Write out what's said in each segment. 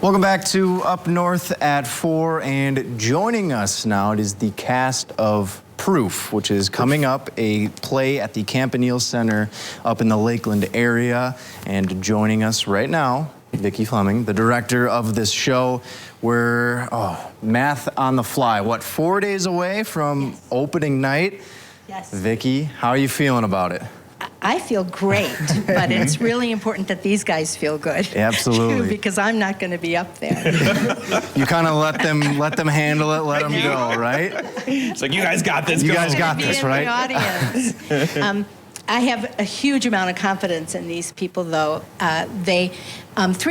Welcome back to Up North at 4, and joining us now it is the cast of Proof, which is coming up, a play at the Campanile Center up in the Lakeland area. And joining us right now, Vicki Fleming, the director of this show. We're, math on the fly, what, 4 days away from opening night? Yes. Vicki, how are you feeling about it? I feel great, but it's really important that these guys feel good. Absolutely. Because I'm not going to be up there. You kind of let them handle it, let them go, right? It's like, you guys got this. You go. guys got this, right? The audience. I have a huge amount of confidence in these people, though. Three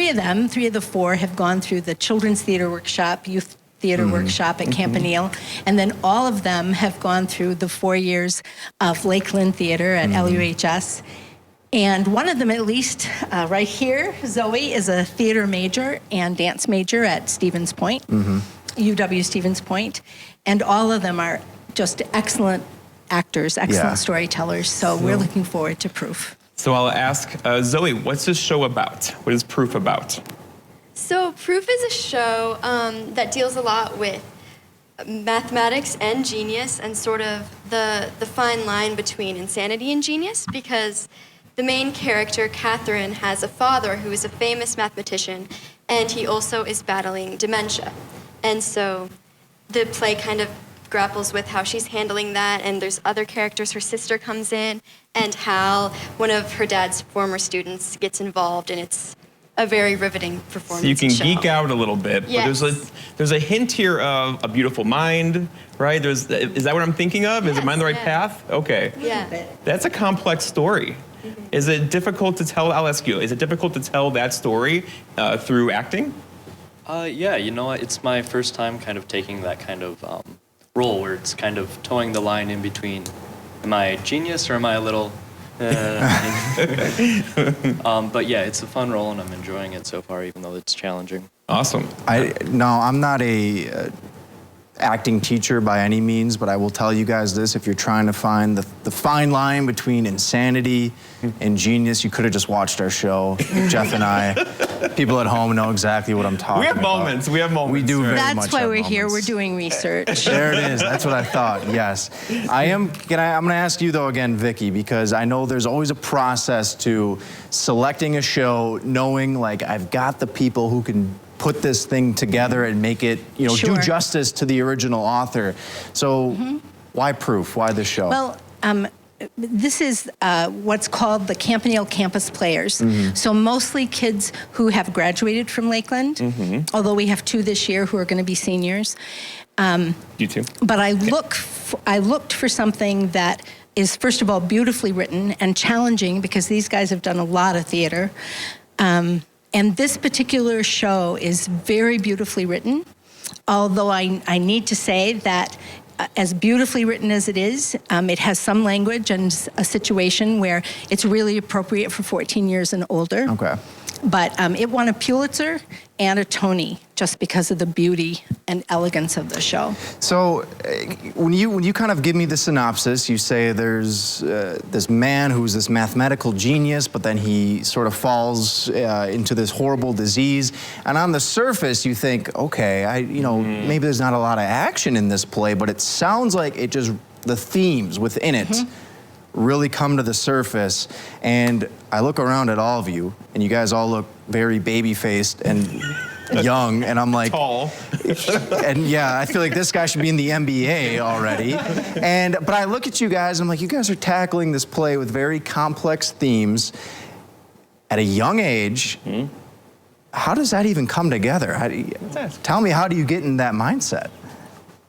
of the four have gone through the Children's Theater Workshop, Youth Theater Workshop at Campanile, and then all of them have gone through the 4 years of Lakeland Theater at LUHS. And one of them, at least right here, Zoe, is a theater major and dance major at Stevens Point, UW Stevens Point, and all of them are just excellent actors, excellent storytellers, so we're looking forward to Proof. So I'll ask Zoe, what's this show about? What is Proof about? So Proof is a show that deals a lot with mathematics and genius, and sort of the fine line between insanity and genius, because the main character, Catherine, has a father who is a famous mathematician, and he also is battling dementia. And so the play kind of grapples with how she's handling that, and there's other characters. Her sister comes in, and Hal, one of her dad's former students, gets involved, and it's a very riveting performance. So you can show. geek out a little bit, Yes. but there's a hint here of A Beautiful Mind, right? Is that what I'm thinking of? Is it Mind the Right Path? Okay. Yeah. That's a complex story. Is it difficult to tell? I'll ask you. Is it difficult to tell that story through acting? Yeah, you know what? It's my first time kind of taking that kind of role where it's kind of towing the line in between, am I a genius or am I a little... but yeah, it's a fun role and I'm enjoying it so far, even though it's challenging. Awesome. I'm not a acting teacher by any means, but I will tell you guys this: if you're trying to find the fine line between insanity and genius, you could have just watched our show. Jeff and I, people at home know exactly what I'm talking about. We have moments. We do very much. That's why have we're here. We're moments. doing research. There it is. That's what I thought. Yes. I'm going to ask you, though, again, Vicki, because I know there's always a process to selecting a show, knowing, like, I've got the people who can put this thing together and make it, do justice to the original author. So why Proof? Why this show? Well, this is what's called the Campanile Campus Players. So mostly kids who have graduated from Lakeland, although we have 2 this year who are going to be seniors. You too. But I looked for something that is, first of all, beautifully written and challenging, because these guys have done a lot of theater. And this particular show is very beautifully written, although I need to say that as beautifully written as it is, it has some language and a situation where it's really appropriate for 14 years and older. Okay. But it won a Pulitzer and a Tony just because of the beauty and elegance of the show. So when you kind of give me the synopsis, you say there's this man who's this mathematical genius, but then he sort of falls into this horrible disease. And on the surface, you think, okay, maybe there's not a lot of action in this play, but it sounds like the themes within it really come to the surface. And I look around at all of you, and you guys all look very baby-faced and young, and I'm like... Tall. And yeah, I feel like this guy should be in the NBA already. But I look at you guys, and I'm like, you guys are tackling this play with very complex themes at a young age. How does that even come together? Tell me, how do you get in that mindset?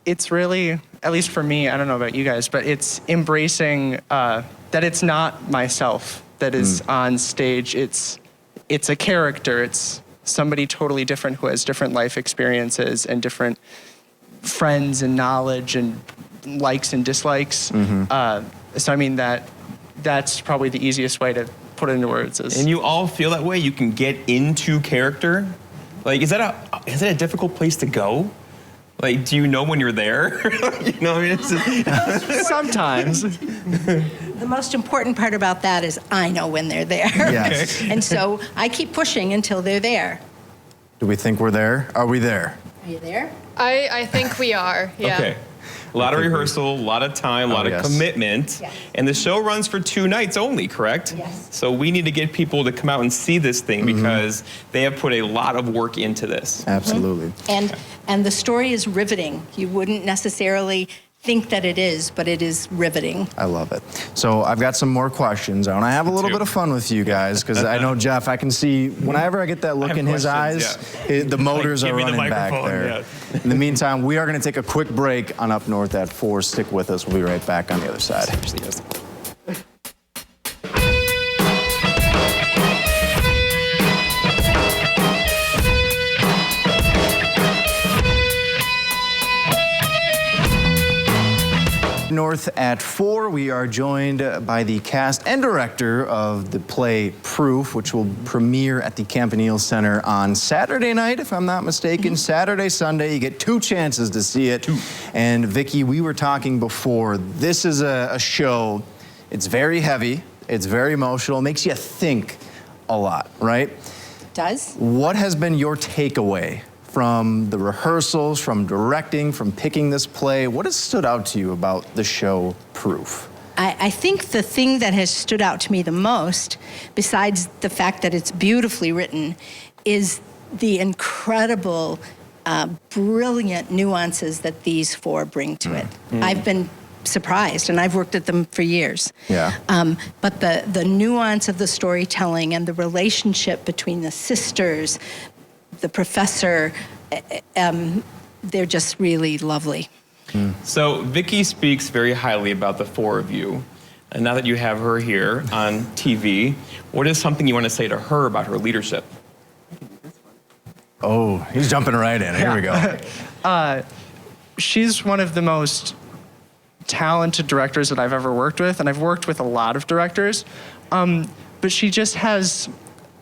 It's really, at least for me, I don't know about you guys, but it's embracing that it's not myself that is on stage. It's a character. It's somebody totally different who has different life experiences and different friends and knowledge and likes and dislikes. So I mean, that's probably the easiest way to put it into words. And you all feel that way? You can get into character? Like, is that a difficult place to go? Like, do you know when you're there? You know what I mean? It's just... Sometimes. The most important part about that is I know when they're there. Yes. And so I keep pushing until they're there. Do we think we're there? Are we there? Are you there? I think we are. Yeah. Okay. A lot of rehearsal, a lot of time, a lot of commitment. Yes. And the show runs for 2 nights only, correct? Yes. So we need to get people to come out and see this thing because they have put a lot of work into this. Absolutely. And the story is riveting. You wouldn't necessarily think that it is, but it is riveting. I love it. So I've got some more questions. I want to have a little bit of fun with you guys because I know, Jeff, I can see whenever I get that look have in his eyes, questions, the motors Like, are give me the running back microphone, there. In the meantime, we are going to take a quick break on Up North at 4. Stick with us. We'll be right back on the other side. North at 4, we are joined by the cast and director of the play Proof, which will premiere at the Campanile Center on Saturday night, if I'm not mistaken. Saturday, Sunday, you get 2 chances to see it. And Vicki, we were talking before, this is a show, it's very heavy, it's very emotional, makes you think a lot, right? Does? What has been your takeaway from the rehearsals, from directing, from picking this play? What has stood out to you about the show Proof? I think the thing that has stood out to me the most, besides the fact that it's beautifully written, is the incredible, brilliant nuances that these 4 bring to it. I've been surprised, and I've worked at them for years. Yeah. But the nuance of the storytelling and the relationship between the sisters, the professor, they're just really lovely. So Vicki speaks very highly about the 4 of you. And now that you have her here on TV, what is something you want to say to her about her leadership? Oh, he's jumping right in. Here we go. She's one of the most talented directors that I've ever worked with, and I've worked with a lot of directors. But she just has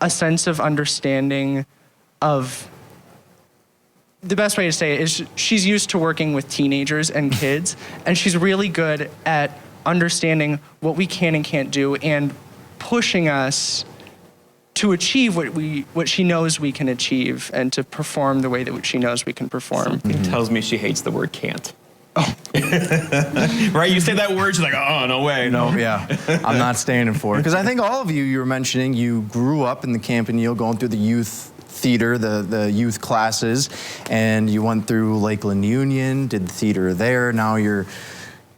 a sense of understanding of, the best way to say it is she's used to working with teenagers and kids, and she's really good at understanding what we can and can't do and pushing us to achieve what she knows we can achieve and to perform the way that she knows we can perform. It tells me she hates the word can't. Oh. Right? You say that word, she's like, oh, no way. No, yeah. I'm not standing for it. Because I think all of you were mentioning, you grew up in the Campanile going through the youth theater, the youth classes, and you went through Lakeland Union, did the theater there. Now you're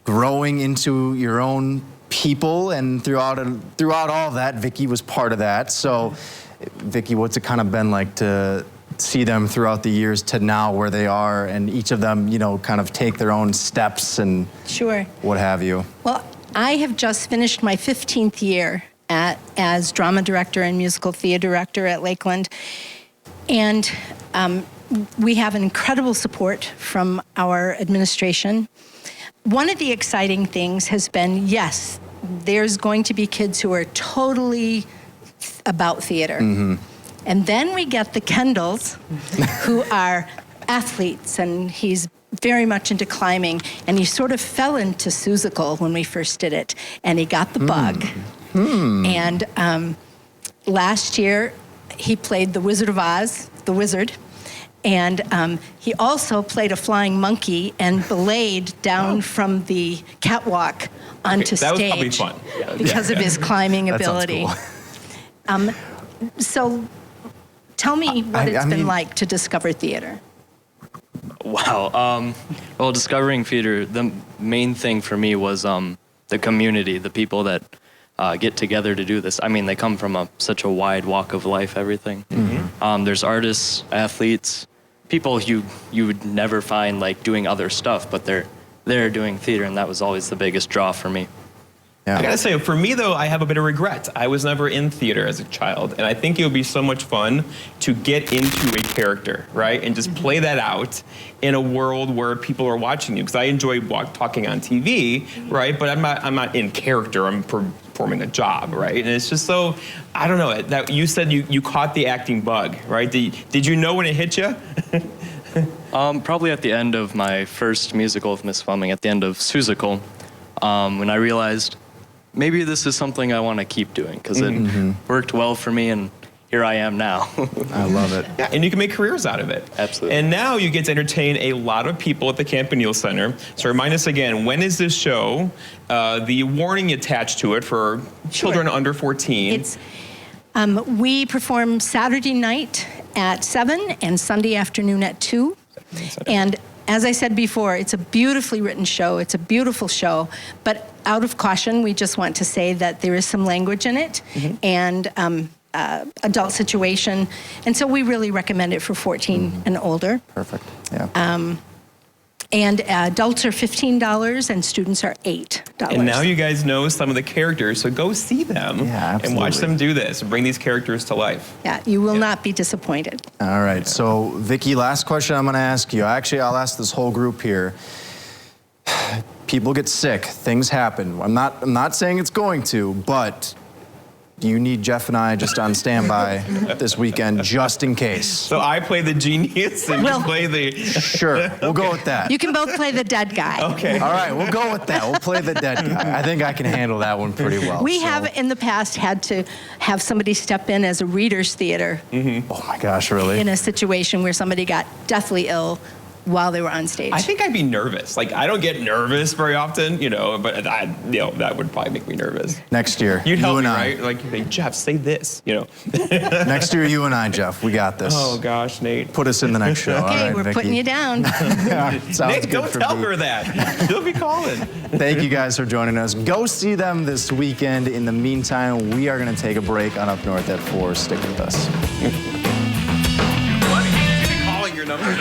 growing into your own people, and throughout all of that, Vicki was part of that. So, Vicki, what's it kind of been like to see them throughout the years to now where they are, and each of them, you know, kind of take their own steps and Sure. what have you? Well, I have just finished my 15th year as drama director and musical theater director at Lakeland. And we have incredible support from our administration. One of the exciting things has been, yes, there's going to be kids who are totally about theater. Mm-hmm. And then we get the Kendalls, who are athletes, and he's very much into climbing, and he sort of fell into Seussical when we first did it, and he got the bug. And last year, he played the Wizard of Oz, the wizard, and he also played a flying monkey and belayed down from the catwalk onto that stage. was probably fun. Because of his climbing That sounds ability. cool. So tell me what it's been like to discover theater. Wow. Well, discovering theater, the main thing for me was the community, the people that get together to do this. I mean, they come from such a wide walk of life, everything. Mm-hmm. There's artists, athletes, people you would never find like doing other stuff, but they're doing theater, and that was always the biggest draw for me. I gotta say, for me though, I have a bit of regret. I was never in theater as a child, and I think it would be so much fun to get into a character, right, and just play that out in a world where people are watching you. Because I enjoy talking on TV, right, but I'm not in character. I'm performing a job, right, and it's just so, I don't know. That you said you caught the acting bug, right? Did you know when it hit you? Probably at the end of my first musical of Miss Fleming, at the end of Seussical, when I realized maybe this is something I want to keep doing, because it worked well for me, and here I am now. I love it. Yeah, and you can make careers out of it. Absolutely. And now you get to entertain a lot of people at the Campanile Center. So remind us again, when is this show? The warning attached to it for children under 14. It's we perform Saturday night at 7 and Sunday afternoon at 2. And as I said before, it's a beautifully written show. It's a beautiful show. But out of caution, we just want to say that there is some language in it and adult situation. And so we really recommend it for 14 and older. Perfect. Yeah. And adults are $15 and students are $8. And now you guys know some of the characters, so go see them Yeah, and watch absolutely. them do this, bring these characters to life. Yeah, you will not be disappointed. All right. So, Vicki, last question I'm going to ask you. Actually, I'll ask this whole group here. People get sick. Things happen. I'm not saying it's going to, but do you need Jeff and I just on standby this weekend just in case? So I play the genius and Well- you play the... Sure. We'll go with that. You can both play the dead guy. Okay. All right, we'll go with that. We'll play the dead guy. I think I can handle that one pretty well. We So- have in the past had to have somebody step in as a reader's theater Oh my gosh, really? in a situation where somebody got deathly ill while they were on stage. I think I'd be nervous. Like, I don't get nervous very often, but that would probably make me nervous. Next year, You'd help you me, and I. right? Like, hey, Jeff, say this, Next year, you and I, Jeff. We got this. Oh, gosh, Nate. Put us in the next show. All Okay, right, we're Vicki. putting you down. Sounds Nate, good don't for tell me. her that. She'll be calling. Thank you guys for joining us. Go see them this weekend. In the meantime, we are going to take a break on Up North at 4. Stick with us.